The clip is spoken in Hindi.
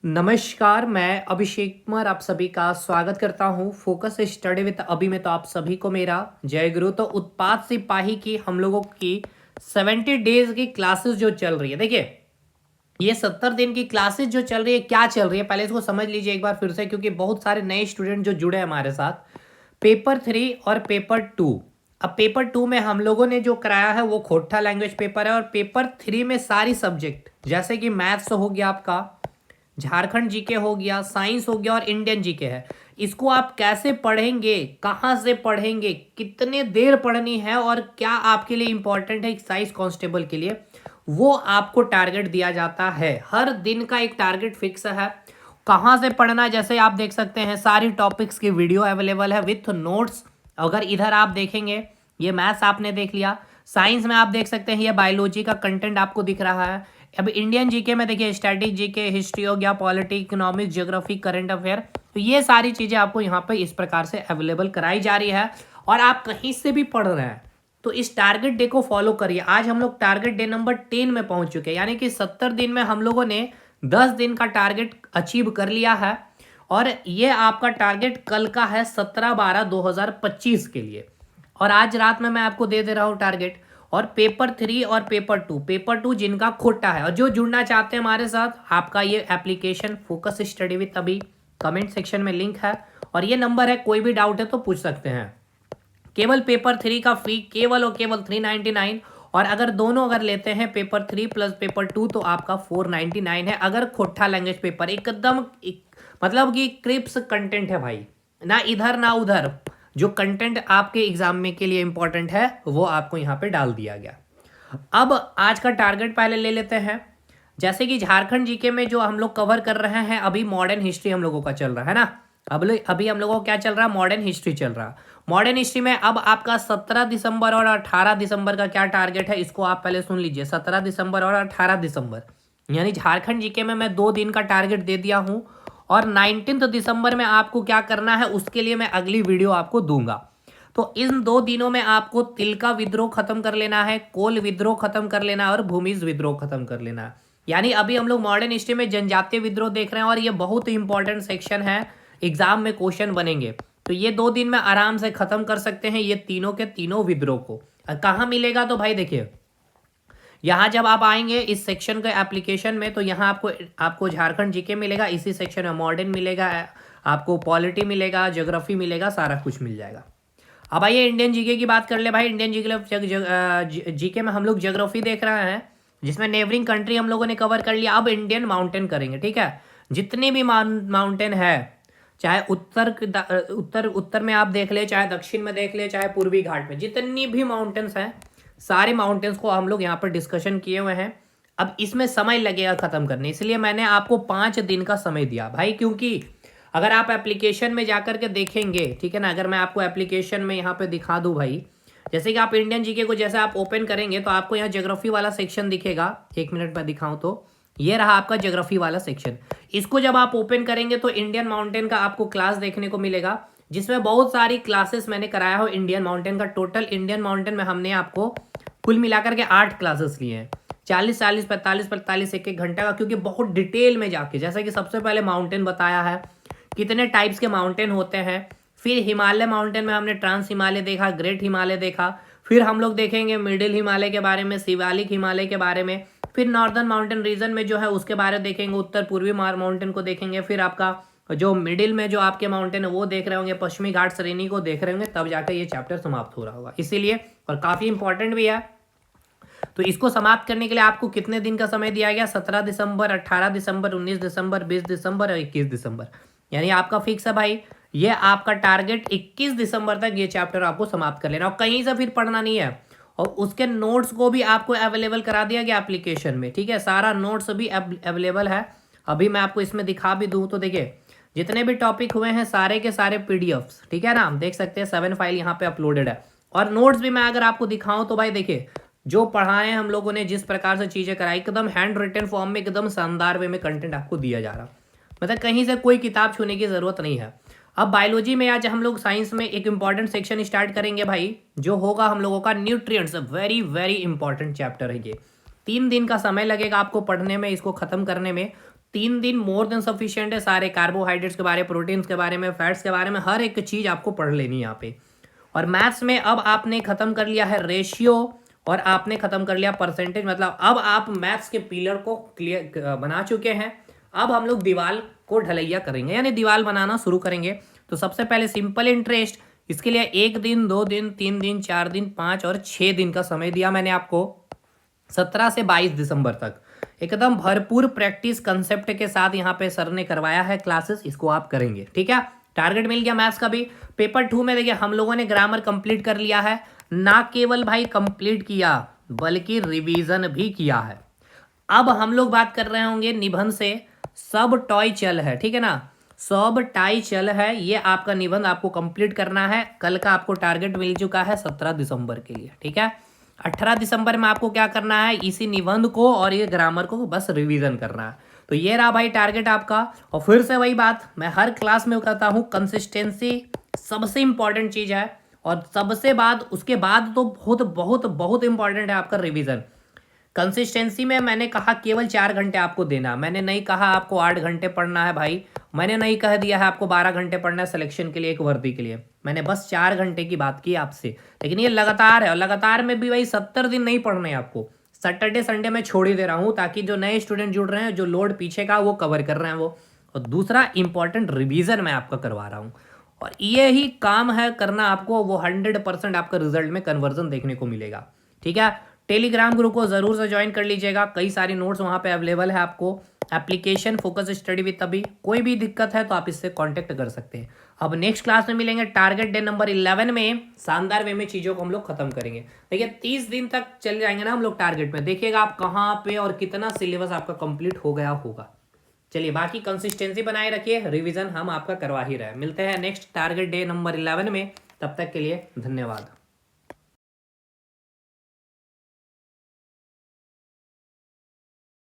नमस्कार, मैं अभिषेक कुमार आप सभी का स्वागत करता हूं फोकस स्टडी विद अभी में। तो आप सभी को मेरा जय गुरु। तो उत्पाद सिपाही की हम लोगों की 70 डेज की क्लासेस जो चल रही है, देखिए ये 70 दिन की क्लासेस जो चल रही है, क्या चल रही है पहले इसको समझ लीजिए एक बार फिर से, क्योंकि बहुत सारे नए स्टूडेंट जो जुड़े हैं हमारे साथ। पेपर 3 और पेपर 2। अब पेपर 2 में हम लोगों ने जो कराया है वो खोट्ठा लैंग्वेज पेपर है, और पेपर 3 में सारी सब्जेक्ट जैसे कि मैथ्स हो गया आपका, झारखंड जीके हो गया, साइंस हो गया और इंडियन जीके है। इसको आप कैसे पढ़ेंगे, कहाँ से पढ़ेंगे, कितने देर पढ़नी है और क्या आपके लिए इंपॉर्टेंट है एक्साइज कांस्टेबल के लिए, वो आपको टारगेट दिया जाता है। हर दिन का एक टारगेट फिक्स है। कहाँ से पढ़ना, जैसे आप देख सकते हैं सारी टॉपिक्स की वीडियो अवेलेबल है विथ नोट्स। अगर इधर आप देखेंगे, ये मैथ्स आपने देख लिया, साइंस में आप देख सकते हैं ये बायोलॉजी का कंटेंट आपको दिख रहा है। अब इंडियन जीके में देखिए स्टैटिक जीके, हिस्ट्री हो गया, polity, economics, geography, current affair. तो ये सारी चीज़ें आपको यहाँ पे इस प्रकार से अवेलेबल कराई जा रही है, और आप कहीं से भी पढ़ रहे हैं तो इस टारगेट डे को फॉलो करिए। आज हम लोग टारगेट डे नंबर 10 में पहुंच चुके हैं, यानी कि 70 दिन में हम लोगों ने 10 दिन का टारगेट अचीव कर लिया है। और ये आपका टारगेट कल का है 17/12/2025 के लिए, और आज रात में मैं आपको दे रहा हूँ टारगेट। और पेपर 3 और पेपर 2 जिनका खोटा है और जो जुड़ना चाहते हैं हमारे साथ, आपका ये एप्लीकेशन फोकस स्टडी विद अभी कमेंट सेक्शन में लिंक है, और ये नंबर है, कोई भी डाउट है तो पूछ सकते हैं। केवल पेपर 3 का फी केवल और केवल 399, और अगर दोनों अगर लेते हैं पेपर 3 प्लस पेपर 2 तो आपका 499 है। अगर खोट्ठा लैंग्वेज पेपर एकदम मतलब कि क्रिप्स कंटेंट है भाई, ना इधर ना उधर, जो कंटेंट आपके एग्जाम में के लिए इंपॉर्टेंट है वो आपको यहाँ पे डाल दिया गया। अब आज का टारगेट पहले ले लेते हैं। जैसे कि झारखंड जीके में जो हम लोग कवर कर रहे हैं, अभी मॉडर्न हिस्ट्री हम लोगों का चल रहा है ना। अभी हम लोगों को क्या चल रहा है, मॉडर्न हिस्ट्री चल रहा है। मॉडर्न हिस्ट्री में अब आपका 17 दिसंबर और 18 दिसंबर का क्या टारगेट है, इसको आप पहले सुन लीजिए। 17 दिसंबर और 18 दिसंबर, यानी झारखंड जीके में मैं 2 दिन का टारगेट दे दिया हूं, और 19 दिसंबर में आपको क्या करना है उसके लिए मैं अगली वीडियो आपको दूंगा। तो इन 2 दिनों में आपको तिलका विद्रोह खत्म कर लेना है, कोल विद्रोह खत्म कर लेना है, और भूमिज विद्रोह खत्म कर लेना है। यानी अभी हम लोग मॉडर्न हिस्ट्री में जनजातीय विद्रोह देख रहे हैं, और ये बहुत इंपॉर्टेंट सेक्शन है, एग्जाम में क्वेश्चन बनेंगे। तो ये 2 दिन में आराम से खत्म कर सकते हैं ये तीनों के तीनों विद्रोह को। कहाँ मिलेगा, तो भाई देखिए यहाँ जब आप आएंगे इस सेक्शन के एप्लीकेशन में, तो यहाँ आपको झारखंड जीके मिलेगा, इसी सेक्शन में मॉडर्न मिलेगा, आपको पॉलिटी मिलेगा, ज्योग्राफी मिलेगा, सारा कुछ मिल जाएगा। अब आइए इंडियन जीके की बात कर ले भाई। इंडियन जीके में हम लोग ज्योग्राफी देख रहे हैं, जिसमें नेबरिंग कंट्री हम लोगों ने कवर कर लिया। अब इंडियन माउंटेन करेंगे, ठीक है। जितने भी माउंटेन है, चाहे उत्तर में आप देख ले, चाहे दक्षिण में देख ले, चाहे पूर्वी घाट में, जितनी भी माउंटेन्स हैं सारे माउंटेन्स को हम लोग यहाँ पर डिस्कशन किए हुए हैं। अब इसमें समय लगेगा खत्म करने, इसलिए मैंने आपको 5 दिन का समय दिया भाई, क्योंकि अगर आप एप्लीकेशन में जाकर के देखेंगे, ठीक है ना, अगर मैं आपको एप्लीकेशन में यहाँ पे दिखा दूँ भाई, जैसे कि आप इंडियन जीके को जैसे आप ओपन करेंगे तो आपको यहाँ ज्योग्राफी वाला सेक्शन दिखेगा। 1 मिनट में दिखाऊं तो ये रहा आपका ज्योग्राफी वाला सेक्शन। इसको जब आप ओपन करेंगे तो इंडियन माउंटेन का आपको क्लास देखने को मिलेगा, जिसमें बहुत सारी क्लासेस मैंने कराया हो इंडियन माउंटेन का। टोटल इंडियन माउंटेन में हमने आपको कुल मिलाकर के 8 क्लासेस लिए हैं, 40 45 1 घंटा का, क्योंकि बहुत डिटेल में जाके, जैसे कि सबसे पहले माउंटेन बताया है, कितने टाइप्स के माउंटेन होते हैं। फिर हिमालय माउंटेन में हमने ट्रांस हिमालय देखा, ग्रेट हिमालय देखा। फिर हम लोग देखेंगे मिडिल हिमालय के बारे में, शिवालिक हिमालय के बारे में। फिर नॉर्दर्न माउंटेन रीजन में जो है उसके बारे में देखेंगे, उत्तर पूर्वी माउंटेन को देखेंगे। फिर आपका जो मिडिल में जो आपके माउंटेन है वो देख रहे होंगे, पश्चिमी घाट श्रेणी को देख रहे होंगे, तब जाकर ये चैप्टर समाप्त हो रहा होगा। इसीलिए, और काफ़ी इंपॉर्टेंट भी है। तो इसको समाप्त करने के लिए आपको कितने दिन का समय दिया गया, 17 दिसंबर, 18 दिसंबर, 19 दिसंबर, 20 दिसंबर और 21 दिसंबर, यानी आपका फिक्स है भाई। ये आपका टारगेट 21 दिसंबर तक ये चैप्टर आपको समाप्त कर लेना, और कहीं से फिर पढ़ना नहीं है। और उसके नोट्स को भी आपको अवेलेबल करा दिया गया एप्लीकेशन में, ठीक है, सारा नोट्स भी अवेलेबल है। अभी मैं आपको इसमें दिखा भी दूँ तो देखिए, जितने भी टॉपिक हुए हैं सारे के सारे पीडीएफ्स, ठीक है ना, हम देख सकते हैं 7 फाइल यहाँ पे अपलोडेड है। और नोट्स भी मैं अगर आपको दिखाऊं तो भाई देखिए, जो पढ़ाए हम लोगों ने, जिस प्रकार से चीज़ें कराई, एकदम हैंड रिटन फॉर्म में, एकदम शानदार वे में कंटेंट आपको दिया जा रहा, मतलब कहीं से कोई किताब छूने की ज़रूरत नहीं है। अब बायोलॉजी में आज हम लोग साइंस में एक इंपॉर्टेंट सेक्शन स्टार्ट करेंगे भाई, जो होगा हम लोगों का nutrients. Very very important chapter है ये। 3 दिन का समय लगेगा आपको पढ़ने में, इसको खत्म करने में। 3 दिन मोर देन सफिशिएंट है। सारे कार्बोहाइड्रेट्स के बारे, प्रोटीन्स के बारे में, फैट्स के बारे में, हर एक चीज आपको पढ़ लेनी है यहाँ पे। और मैथ्स में अब आपने खत्म कर लिया है रेशियो और आपने खत्म कर लिया परसेंटेज, मतलब अब आप मैथ्स के पिलर को क्लियर बना चुके हैं। अब हम लोग दीवार को ढलैया करेंगे, यानी दीवार बनाना शुरू करेंगे। तो सबसे पहले सिंपल इंटरेस्ट, इसके लिए 1 दिन, 2 दिन, 3 दिन, 4 दिन, 5 और 6 दिन का समय दिया मैंने आपको, 17 से 22 दिसंबर तक। एकदम भरपूर प्रैक्टिस कंसेप्ट के साथ यहाँ पे सर ने करवाया है क्लासेस, इसको आप करेंगे, ठीक है। टारगेट मिल गया मैथ्स का भी। पेपर 2 में देखिए हम लोगों ने ग्रामर कंप्लीट कर लिया है, ना केवल भाई कंप्लीट किया बल्कि रिवीजन भी किया है। अब हम लोग बात कर रहे होंगे निबंध से, सब टॉय चल है, ठीक है ना, सब टाई चल है, ये आपका निबंध आपको कंप्लीट करना है। कल का आपको टारगेट मिल चुका है 17 दिसंबर के लिए, ठीक है। 18 दिसंबर में आपको क्या करना है, इसी निबंध को और ये ग्रामर को बस रिवीजन करना है। तो ये रहा भाई टारगेट आपका। और फिर से वही बात मैं हर क्लास में कहता हूँ, कंसिस्टेंसी सबसे इंपॉर्टेंट चीज है। और सबसे बाद उसके बाद तो बहुत बहुत बहुत इंपॉर्टेंट है आपका रिवीजन। कंसिस्टेंसी में मैंने कहा केवल 4 घंटे आपको देना, मैंने नहीं कहा आपको 8 घंटे पढ़ना है भाई, मैंने नहीं कह दिया है आपको 12 घंटे पढ़ना है सिलेक्शन के लिए, एक वर्दी के लिए। मैंने बस 4 घंटे की बात की आपसे, लेकिन ये लगातार है। और लगातार में भी भाई 70 दिन नहीं पढ़ने हैं आपको, सैटरडे संडे में छोड़ ही दे रहा हूँ, ताकि जो नए स्टूडेंट जुड़ रहे हैं, जो लोड पीछे का वो कवर कर रहे हैं वो। और दूसरा इंपॉर्टेंट रिवीजन मैं आपका करवा रहा हूँ, और ये ही काम है करना आपको, वो 100% आपका रिजल्ट में कन्वर्जन देखने को मिलेगा, ठीक है। टेलीग्राम ग्रुप को जरूर से ज्वाइन कर लीजिएगा, कई सारी नोट्स वहां पे अवेलेबल है आपको। एप्लीकेशन फोकस स्टडी विद अभी, कोई भी दिक्कत है तो आप इससे कांटेक्ट कर सकते हैं। अब नेक्स्ट क्लास में मिलेंगे टारगेट डे नंबर 11 में, शानदार वे में चीजों को हम लोग खत्म करेंगे। देखिए 30 दिन तक चल जाएंगे ना हम लोग टारगेट में, देखिएगा आप कहाँ पे और कितना सिलेबस आपका कंप्लीट हो गया होगा। चलिए बाकी कंसिस्टेंसी बनाए रखिए, रिवीजन हम आपका करवा ही रहे हैं। मिलते हैं नेक्स्ट टारगेट डे नंबर 11 में, तब तक के लिए धन्यवाद।